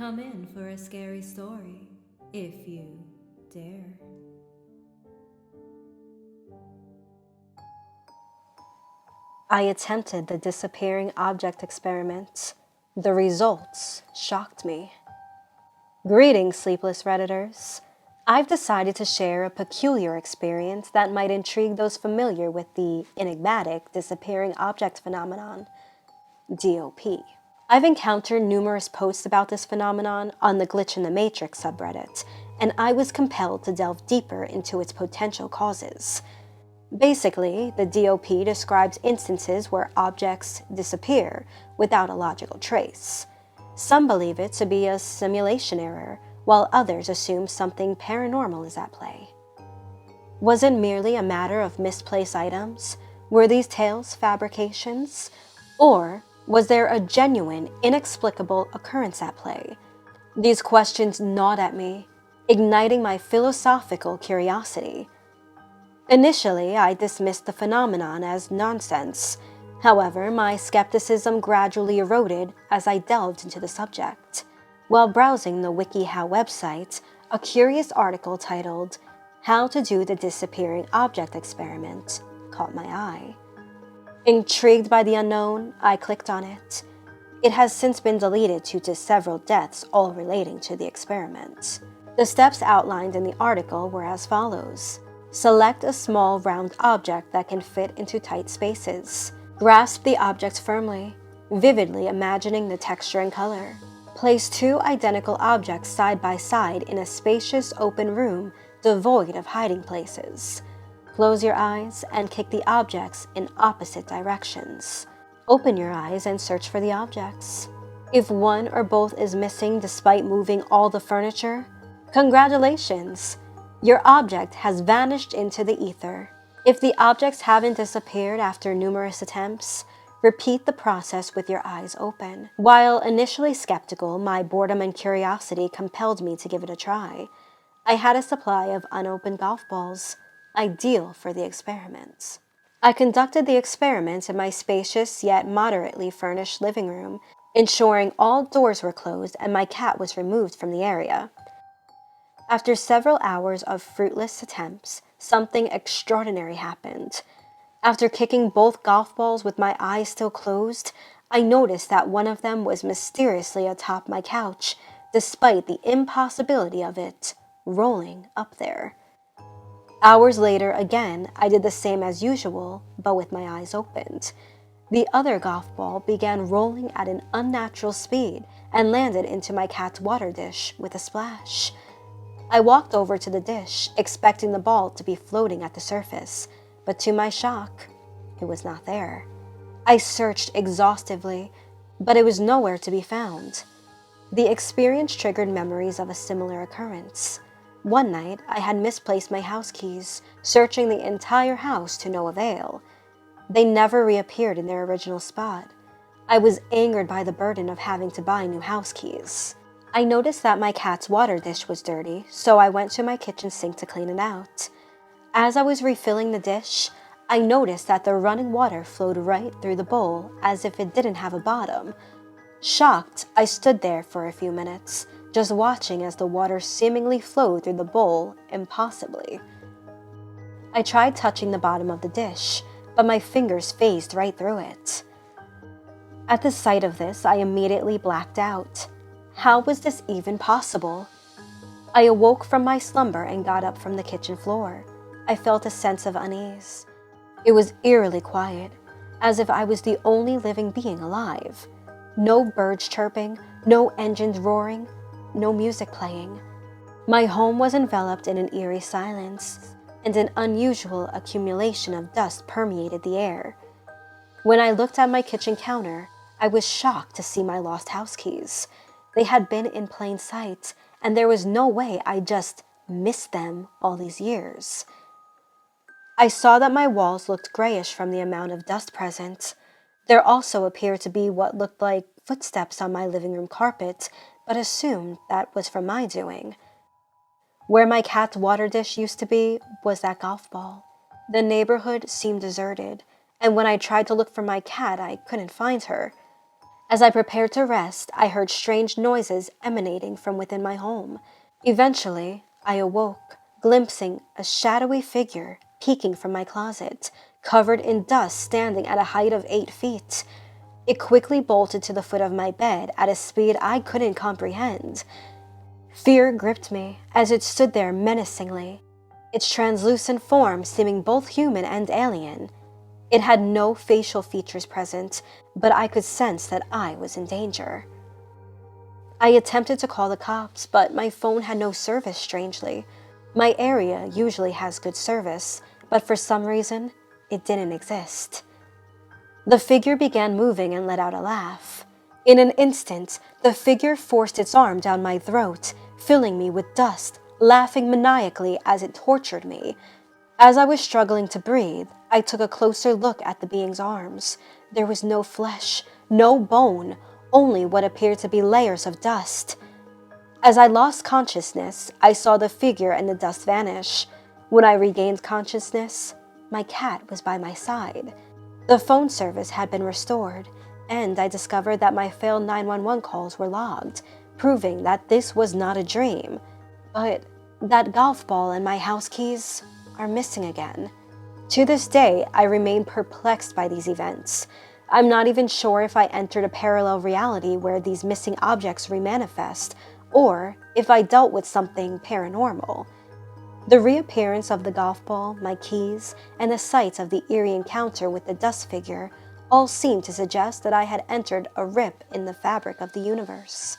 Come in for a scary story, if you dare. I attempted the disappearing object experiment. The results shocked me. Greetings, sleepless Redditors. I've decided to share a peculiar experience that might intrigue those familiar with the enigmatic disappearing object phenomenon, DOP. I've encountered numerous posts about this phenomenon on the Glitch in the Matrix subreddit, and I was compelled to delve deeper into its potential causes. Basically, the DOP describes instances where objects disappear without a logical trace. Some believe it to be a simulation error, while others assume something paranormal is at play. Was it merely a matter of misplaced items? Were these tales fabrications? Or was there a genuine, inexplicable occurrence at play? These questions gnawed at me, igniting my philosophical curiosity. Initially, I dismissed the phenomenon as nonsense. However, my skepticism gradually eroded as I delved into the subject. While browsing the WikiHow website, a curious article titled, "How to Do the Disappearing Object Experiment," caught my eye. Intrigued by the unknown, I clicked on it. It has since been deleted due to several deaths, all relating to the experiment. The steps outlined in the article were as follows. Select a small round object that can fit into tight spaces. Grasp the object firmly, vividly imagining the texture and color. Place two identical objects side by side in a spacious open room devoid of hiding places. Close your eyes and kick the objects in opposite directions. Open your eyes and search for the objects. If one or both is missing despite moving all the furniture, congratulations! Your object has vanished into the ether. If the objects haven't disappeared after numerous attempts, repeat the process with your eyes open. While initially skeptical, my boredom and curiosity compelled me to give it a try. I had a supply of unopened golf balls, ideal for the experiments. I conducted the experiment in my spacious yet moderately furnished living room, ensuring all doors were closed and my cat was removed from the area. After several hours of fruitless attempts, something extraordinary happened. After kicking both golf balls with my eyes still closed, I noticed that one of them was mysteriously atop my couch, despite the impossibility of it rolling up there. Hours later, again, I did the same as usual, but with my eyes opened. The other golf ball began rolling at an unnatural speed and landed into my cat's water dish with a splash. I walked over to the dish, expecting the ball to be floating at the surface, but to my shock, it was not there. I searched exhaustively, but it was nowhere to be found. The experience triggered memories of a similar occurrence. One night, I had misplaced my house keys, searching the entire house to no avail. They never reappeared in their original spot. I was angered by the burden of having to buy new house keys. I noticed that my cat's water dish was dirty, so I went to my kitchen sink to clean it out. As I was refilling the dish, I noticed that the running water flowed right through the bowl as if it didn't have a bottom. Shocked, I stood there for a few minutes, just watching as the water seemingly flowed through the bowl impossibly. I tried touching the bottom of the dish, but my fingers phased right through it. At the sight of this, I immediately blacked out. How was this even possible? I awoke from my slumber and got up from the kitchen floor. I felt a sense of unease. It was eerily quiet, as if I was the only living being alive. No birds chirping, no engines roaring, no music playing. My home was enveloped in an eerie silence, and an unusual accumulation of dust permeated the air. When I looked at my kitchen counter, I was shocked to see my lost house keys. They had been in plain sight, and there was no way I just missed them all these years. I saw that my walls looked grayish from the amount of dust present. There also appeared to be what looked like footsteps on my living room carpet, but assumed that was from my doing. Where my cat's water dish used to be was that golf ball. The neighborhood seemed deserted, and when I tried to look for my cat, I couldn't find her. As I prepared to rest, I heard strange noises emanating from within my home. Eventually, I awoke, glimpsing a shadowy figure peeking from my closet, covered in dust, standing at a height of 8 feet. It quickly bolted to the foot of my bed at a speed I couldn't comprehend. Fear gripped me as it stood there menacingly, its translucent form seeming both human and alien. It had no facial features present, but I could sense that I was in danger. I attempted to call the cops, but my phone had no service, strangely. My area usually has good service, but for some reason, it didn't exist. The figure began moving and let out a laugh. In an instant, the figure forced its arm down my throat, filling me with dust, laughing maniacally as it tortured me. As I was struggling to breathe, I took a closer look at the being's arms. There was no flesh, no bone, only what appeared to be layers of dust. As I lost consciousness, I saw the figure and the dust vanish. When I regained consciousness, my cat was by my side. The phone service had been restored, and I discovered that my failed 911 calls were logged, proving that this was not a dream. But that golf ball and my house keys are missing again. To this day, I remain perplexed by these events. I'm not even sure if I entered a parallel reality where these missing objects remanifest, or if I dealt with something paranormal. The reappearance of the golf ball, my keys, and the sight of the eerie encounter with the dust figure all seem to suggest that I had entered a rip in the fabric of the universe.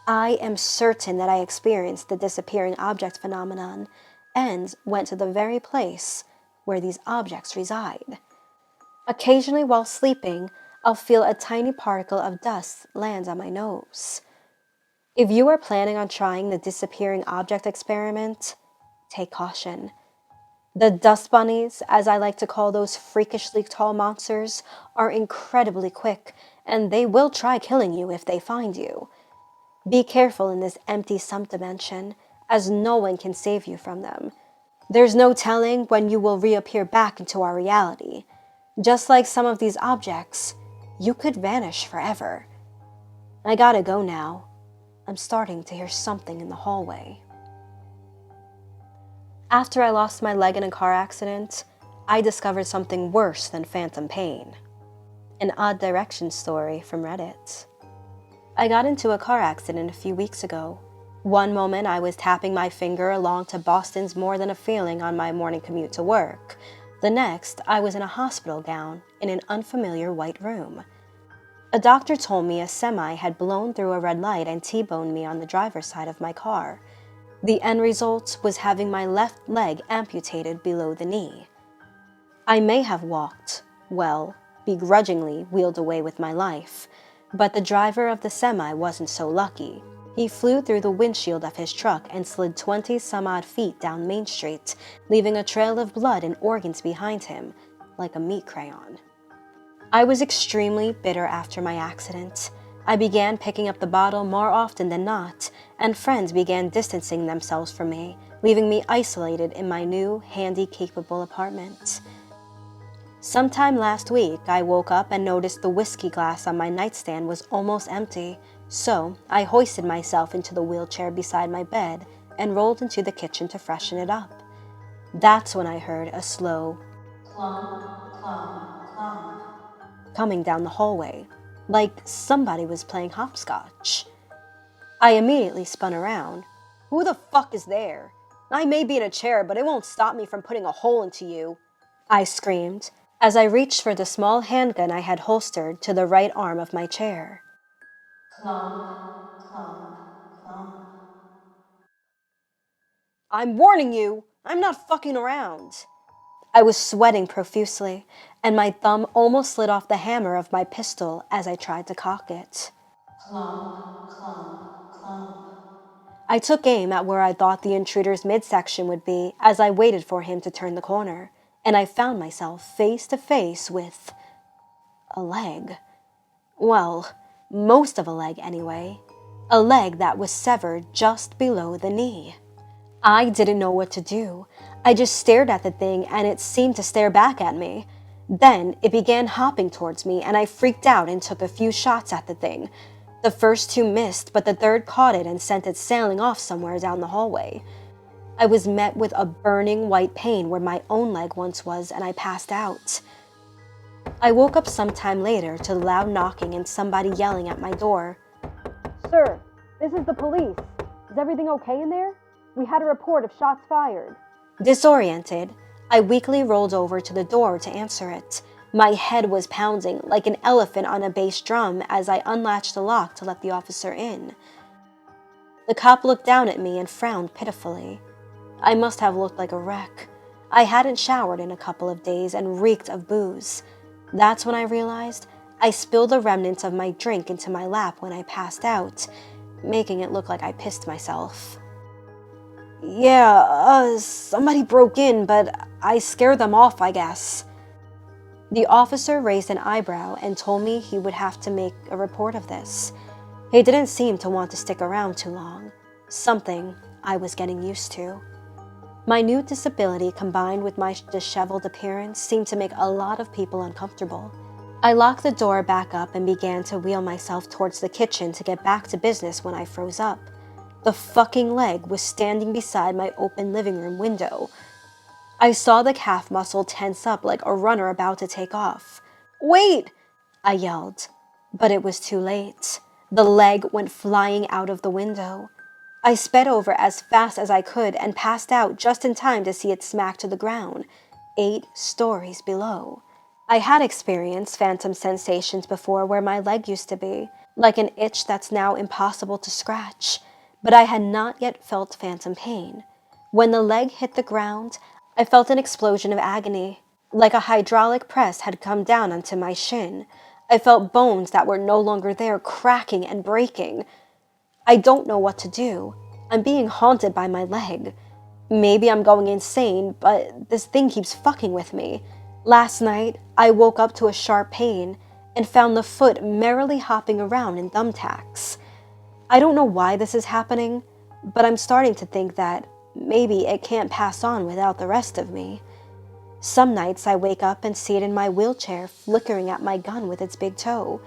I am certain that I experienced the disappearing object phenomenon and went to the very place where these objects reside. Occasionally while sleeping, I'll feel a tiny particle of dust land on my nose. If you are planning on trying the disappearing object experiment, take caution. The dust bunnies, as I like to call those freakishly tall monsters, are incredibly quick, and they will try killing you if they find you. Be careful in this empty sump dimension, as no one can save you from them. There's no telling when you will reappear back into our reality. Just like some of these objects, you could vanish forever. I gotta go now. I'm starting to hear something in the hallway. After I lost my leg in a car accident, I discovered something worse than phantom pain. An odd direction story from Reddit. I got into a car accident a few weeks ago. One moment I was tapping my finger along to Boston's More Than a Feeling on my morning commute to work. The next, I was in a hospital gown in an unfamiliar white room. A doctor told me a semi had blown through a red light and T-boned me on the driver's side of my car. The end result was having my left leg amputated below the knee. I may have walked, well, begrudgingly wheeled away with my life, but the driver of the semi wasn't so lucky. He flew through the windshield of his truck and slid 20-some-odd feet down Main Street, leaving a trail of blood and organs behind him, like a meat crayon. I was extremely bitter after my accident. I began picking up the bottle more often than not, and friends began distancing themselves from me, leaving me isolated in my new, handy-capable apartment. Sometime last week, I woke up and noticed the whiskey glass on my nightstand was almost empty, so I hoisted myself into the wheelchair beside my bed and rolled into the kitchen to freshen it up. That's when I heard a slow clomp, clomp, clomp coming down the hallway, like somebody was playing hopscotch. I immediately spun around. "Who the fuck is there? I may be in a chair, but it won't stop me from putting a hole into you," I screamed as I reached for the small handgun I had holstered to the right arm of my chair. Clomp, clomp, clomp. "I'm warning you, I'm not fucking around." I was sweating profusely, and my thumb almost slid off the hammer of my pistol as I tried to cock it. Clomp, clomp, clomp. I took aim at where I thought the intruder's midsection would be as I waited for him to turn the corner, and I found myself face to face with a leg. Well, most of a leg anyway. A leg that was severed just below the knee. I didn't know what to do. I just stared at the thing and it seemed to stare back at me. Then it began hopping towards me, and I freaked out and took a few shots at the thing. The first two missed, but the third caught it and sent it sailing off somewhere down the hallway. I was met with a burning white pain where my own leg once was, and I passed out. I woke up sometime later to the loud knocking and somebody yelling at my door. "Sir, this is the police. Is everything okay in there? We had a report of shots fired." Disoriented, I weakly rolled over to the door to answer it. My head was pounding like an elephant on a bass drum as I unlatched the lock to let the officer in. The cop looked down at me and frowned pitifully. I must have looked like a wreck. I hadn't showered in a couple of days and reeked of booze. That's when I realized I spilled the remnants of my drink into my lap when I passed out, making it look like I pissed myself. "Yeah, somebody broke in, but I scared them off, I guess." The officer raised an eyebrow and told me he would have to make a report of this. He didn't seem to want to stick around too long, something I was getting used to. My new disability combined with my disheveled appearance seemed to make a lot of people uncomfortable. I locked the door back up and began to wheel myself towards the kitchen to get back to business when I froze up. The fucking leg was standing beside my open living room window. I saw the calf muscle tense up like a runner about to take off. "Wait!" I yelled, but it was too late. The leg went flying out of the window. I sped over as fast as I could and passed out just in time to see it smack to the ground, 8 stories below. I had experienced phantom sensations before where my leg used to be, like an itch that's now impossible to scratch, but I had not yet felt phantom pain. When the leg hit the ground, I felt an explosion of agony, like a hydraulic press had come down onto my shin. I felt bones that were no longer there cracking and breaking. I don't know what to do. I'm being haunted by my leg. Maybe I'm going insane, but this thing keeps fucking with me. Last night, I woke up to a sharp pain and found the foot merrily hopping around in thumbtacks. I don't know why this is happening, but I'm starting to think that maybe it can't pass on without the rest of me. Some nights I wake up and see it in my wheelchair flickering at my gun with its big toe.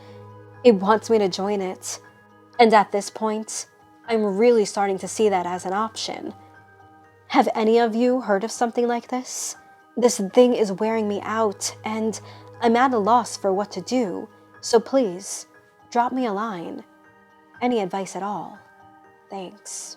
It wants me to join it. And at this point, I'm really starting to see that as an option. Have any of you heard of something like this? This thing is wearing me out, and I'm at a loss for what to do, so please, drop me a line. Any advice at all? Thanks.